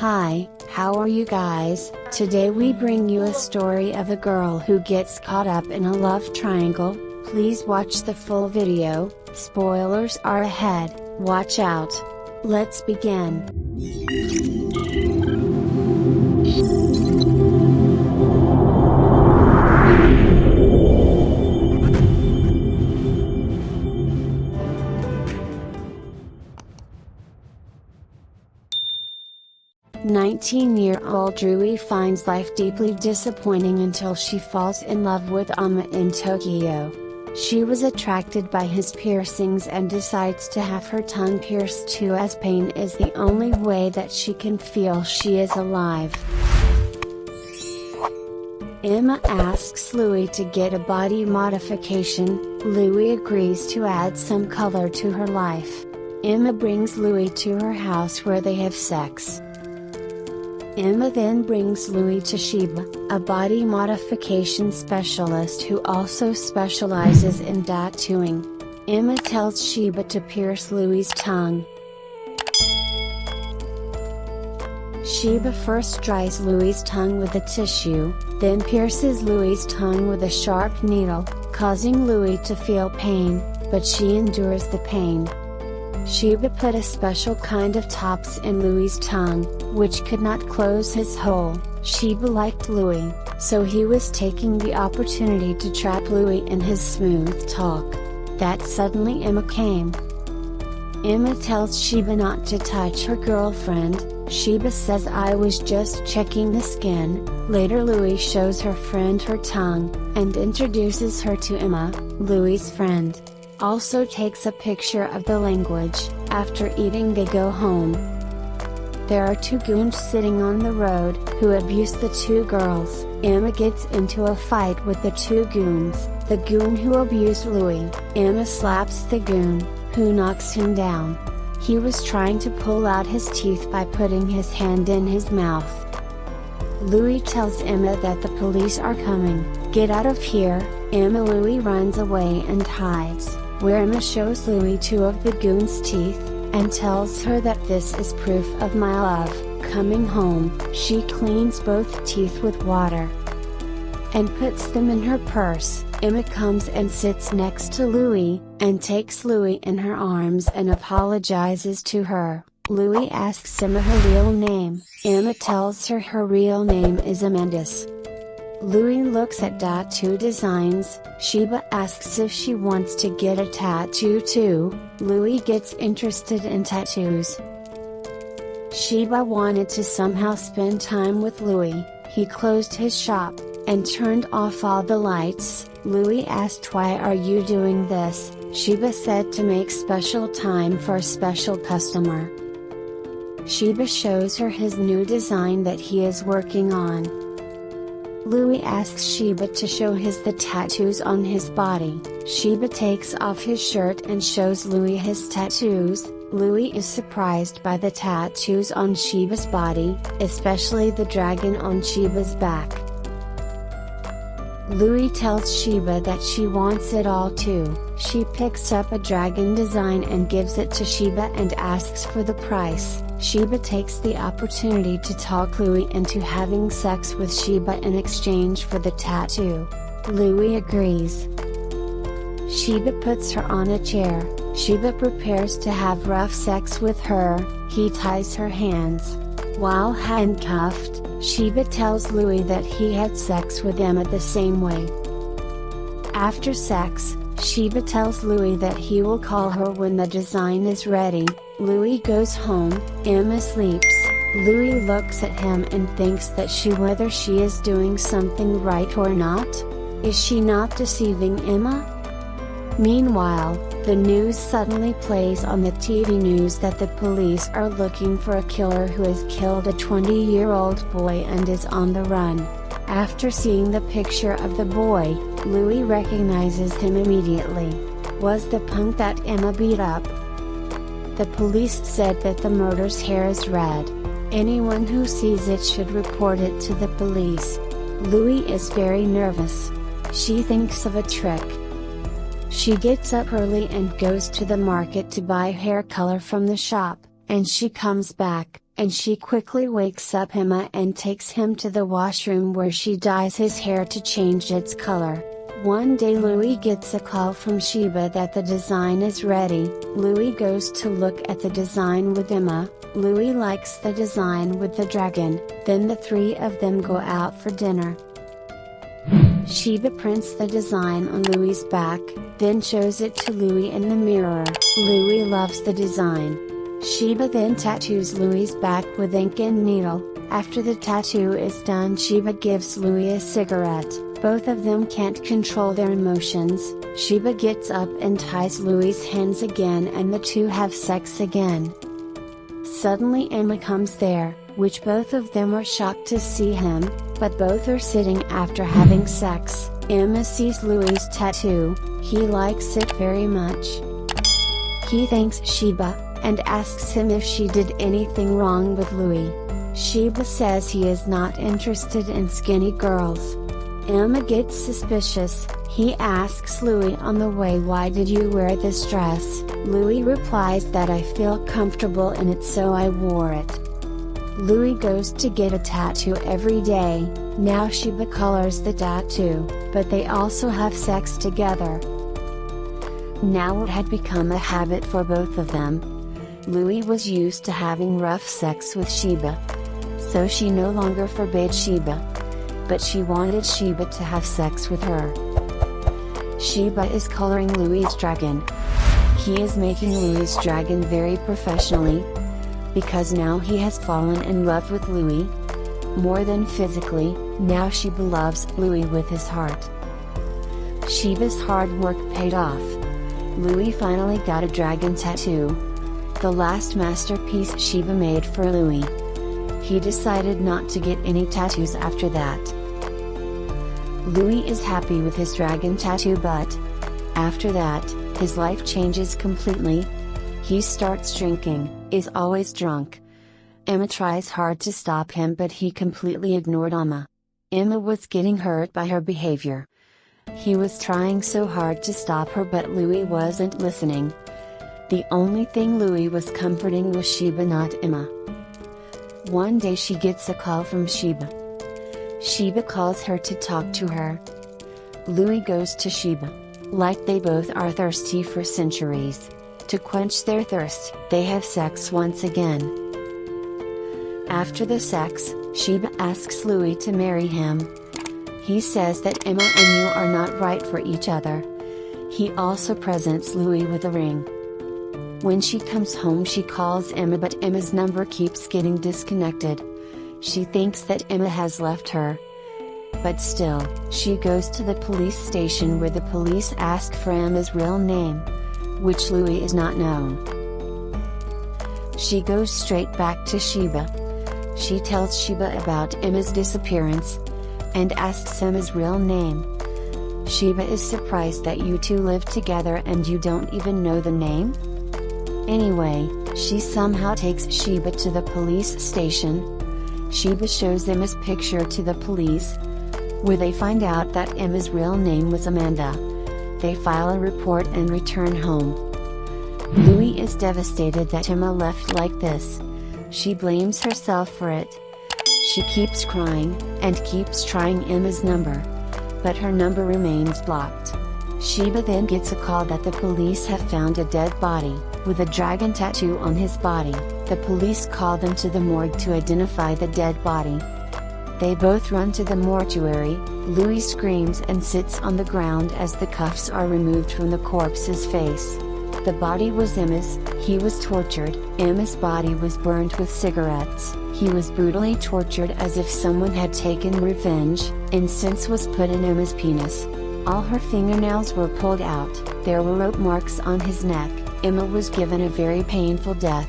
Hi, how are you guys? Today we bring you a story of a girl who gets caught up in a love triangle. Please watch the full video, spoilers are ahead, watch out. Let's begin. "19-year-old Rui finds life deeply disappointing until she falls in love with Amma in Tokyo. She was attracted by his piercings and decides to have her tongue pierced too, as pain is the only way that she can feel she is alive. Emma asks Louis to get a body modification. Louis agrees to add some color to her life. Emma brings Louis to her house where they have sex. Emma then brings Louis to Shiba, a body modification specialist who also specializes in tattooing. Emma tells Shiba to pierce Louis' tongue. Shiba first dries Louis' tongue with a tissue, then pierces Louis' tongue with a sharp needle, causing Louis to feel pain, but she endures the pain. Shiba put a special kind of tops in Louis' tongue, which could not close his hole. Shiba liked Louis, so he was taking the opportunity to trap Louis in his smooth talk. That suddenly Emma came. Emma tells Shiba not to touch her girlfriend. Shiba says, "I was just checking the skin." Later Louis shows her friend her tongue, and introduces her to Emma, Louis' friend. Also takes a picture of the language. After eating they go home. There are two goons sitting on the road, who abuse the two girls. Emma gets into a fight with the two goons, the goon who abused Louis. Emma slaps the goon, who knocks him down. He was trying to pull out his teeth by putting his hand in his mouth. Louis tells Emma that the police are coming. "Get out of here." Louis runs away and hides, where Emma shows Louis two of the goons' teeth, and tells her that this is proof of my love. Coming home, she cleans both teeth with water and puts them in her purse. Emma comes and sits next to Louis, and takes Louis in her arms and apologizes to her. Louis asks Emma her real name. Emma tells her her real name is Amandus. Louis looks at tattoo designs. Shiba asks if she wants to get a tattoo too. Louis gets interested in tattoos. Shiba wanted to somehow spend time with Louis. He closed his shop, and turned off all the lights. Louis asked, "Why are you doing this?" Shiba said, "To make special time for a special customer." Shiba shows her his new design that he is working on. Louis asks Shiba to show the tattoos on his body. Shiba takes off his shirt and shows Louis his tattoos. Louis is surprised by the tattoos on Shiba's body, especially the dragon on Shiba's back. Louis tells Shiba that she wants it all too. She picks up a dragon design and gives it to Shiba and asks for the price. Shiba takes the opportunity to talk Louis into having sex with Shiba in exchange for the tattoo. Louis agrees. Shiba puts her on a chair. Shiba prepares to have rough sex with her. He ties her hands. While handcuffed, Shiba tells Louis that he had sex with Emma the same way. After sex, Shiba tells Louis that he will call her when the design is ready. Louis goes home. Emma sleeps. Louis looks at him and thinks that whether she is doing something right or not. Is she not deceiving Emma? Meanwhile, the news suddenly plays on the TV news that the police are looking for a killer who has killed a 20-year-old boy and is on the run. After seeing the picture of the boy, Louis recognizes him immediately. Was the punk that Emma beat up? The police said that the murder's hair is red. Anyone who sees it should report it to the police. Louis is very nervous. She thinks of a trick. She gets up early and goes to the market to buy hair color from the shop, and she comes back. and she quickly wakes up Emma and takes him to the washroom where she dyes his hair to change its color. One day Louis gets a call from Sheba that the design is ready. Louis goes to look at the design with Emma. Louis likes the design with the dragon, then the three of them go out for dinner. Sheba prints the design on Louis's back, then shows it to Louis in the mirror. Louis loves the design. Sheba then tattoos Louis's back with ink and needle. After the tattoo is done, Sheba gives Louis a cigarette. Both of them can't control their emotions. Sheba gets up and ties Louis's hands again and the two have sex again. Suddenly Emma comes there, which both of them are shocked to see him, but both are sitting after having sex. Emma sees Louis's tattoo, he likes it very much. He thanks Sheba, and asks him if she did anything wrong with Louis. Sheba says he is not interested in skinny girls. Emma gets suspicious. He asks Louis on the way, "Why did you wear this dress?" Louis replies that "I feel comfortable in it, so I wore it." Louis goes to get a tattoo every day. Now Sheba colors the tattoo, but they also have sex together. Now it had become a habit for both of them. Louis was used to having rough sex with Sheba, so she no longer forbade Sheba. But she wanted Sheba to have sex with her. Sheba is coloring Louis's dragon. He is making Louis's dragon very professionally, because now he has fallen in love with Louis. More than physically, now Sheba loves Louis with his heart. Sheba's hard work paid off. Louis finally got a dragon tattoo, the last masterpiece Sheba made for Louis. He decided not to get any tattoos after that. Louis is happy with his dragon tattoo, but after that, his life changes completely. He starts drinking, is always drunk. Emma tries hard to stop him, but he completely ignored Emma. Emma was getting hurt by her behavior. He was trying so hard to stop her, but Louis wasn't listening. The only thing Louis was comforting was Sheba, not Emma. One day she gets a call from Sheba. Sheba calls her to talk to her. Louis goes to Sheba. Like they both are thirsty for centuries. To quench their thirst, they have sex once again. After the sex, Sheba asks Louis to marry him. He says that Emma and you are not right for each other. He also presents Louis with a ring. When she comes home, she calls Emma, but Emma's number keeps getting disconnected. She thinks that Emma has left her. But still, she goes to the police station where the police ask for Emma's real name, which Louis is not known. She goes straight back to Sheba. She tells Sheba about Emma's disappearance, and asks Emma's real name. Sheba is surprised that you two live together and you don't even know the name? Anyway, she somehow takes Sheba to the police station. Sheba shows Emma's picture to the police, where they find out that Emma's real name was Amanda. They file a report and return home. Louis is devastated that Emma left like this. She blames herself for it. She keeps crying, and keeps trying Emma's number, but her number remains blocked. Sheba then gets a call that the police have found a dead body, with a dragon tattoo on his body. The police call them to the morgue to identify the dead body. They both run to the mortuary. Louis screams and sits on the ground as the cuffs are removed from the corpse's face. The body was Emma's. He was tortured. Emma's body was burned with cigarettes. He was brutally tortured as if someone had taken revenge. Incense was put in Emma's penis. All her fingernails were pulled out. There were rope marks on his neck. Emma was given a very painful death.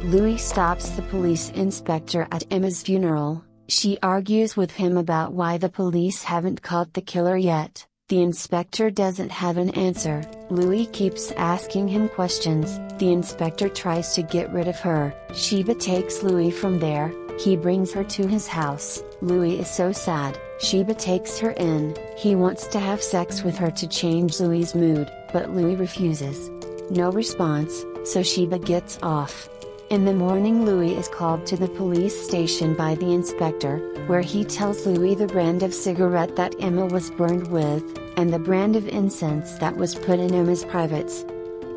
Louis stops the police inspector at Emma's funeral. She argues with him about why the police haven't caught the killer yet. The inspector doesn't have an answer. Louis keeps asking him questions. The inspector tries to get rid of her. Sheba takes Louis from there. He brings her to his house. Louis is so sad. Sheba takes her in. He wants to have sex with her to change Louis's mood, but Louis refuses. No response, so Sheba gets off. In the morning, Louis is called to the police station by the inspector, where he tells Louis the brand of cigarette that Emma was burned with, and the brand of incense that was put in Emma's privates.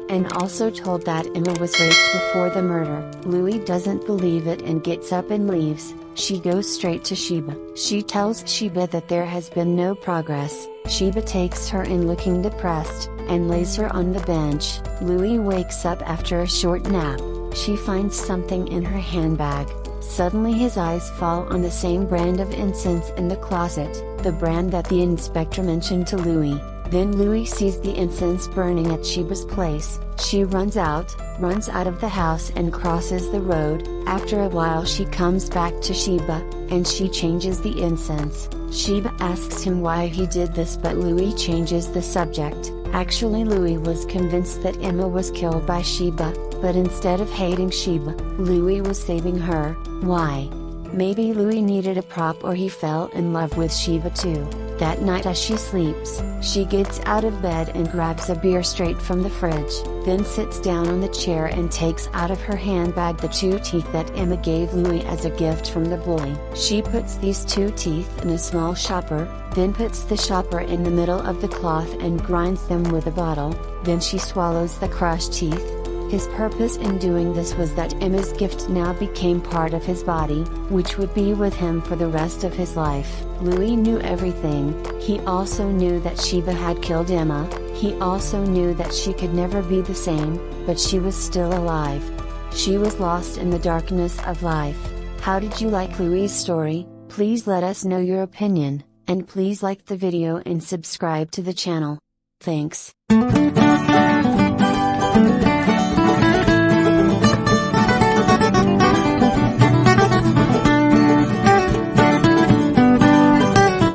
And also told that Emma was raped before the murder. Louis doesn't believe it and gets up and leaves. She goes straight to Sheba. She tells Sheba that there has been no progress. Sheba takes her in looking depressed, and lays her on the bench. Louis wakes up after a short nap. She finds something in her handbag. Suddenly his eyes fall on the same brand of incense in the closet, the brand that the inspector mentioned to Louis. Then Louis sees the incense burning at Sheba's place. She runs out of the house and crosses the road. After a while she comes back to Sheba, and she changes the incense. Sheba asks him why he did this, but Louis changes the subject. Actually, Louis was convinced that Emma was killed by Sheba, but instead of hating Sheba, Louis was saving her. Why? Maybe Louis needed a prop, or he fell in love with Sheba too. That night as she sleeps, she gets out of bed and grabs a beer straight from the fridge, then sits down on the chair and takes out of her handbag the 2 teeth that Emma gave Louis as a gift from the bully. She puts these 2 teeth in a small chopper, then puts the chopper in the middle of the cloth and grinds them with a bottle, then she swallows the crushed teeth. His purpose in doing this was that Emma's gift now became part of his body, which would be with him for the rest of his life. Louis knew everything. He also knew that Sheba had killed Emma. He also knew that she could never be the same, but she was still alive. She was lost in the darkness of life. How did you like Louis' story? Please let us know your opinion, and please like the video and subscribe to the channel. Thanks.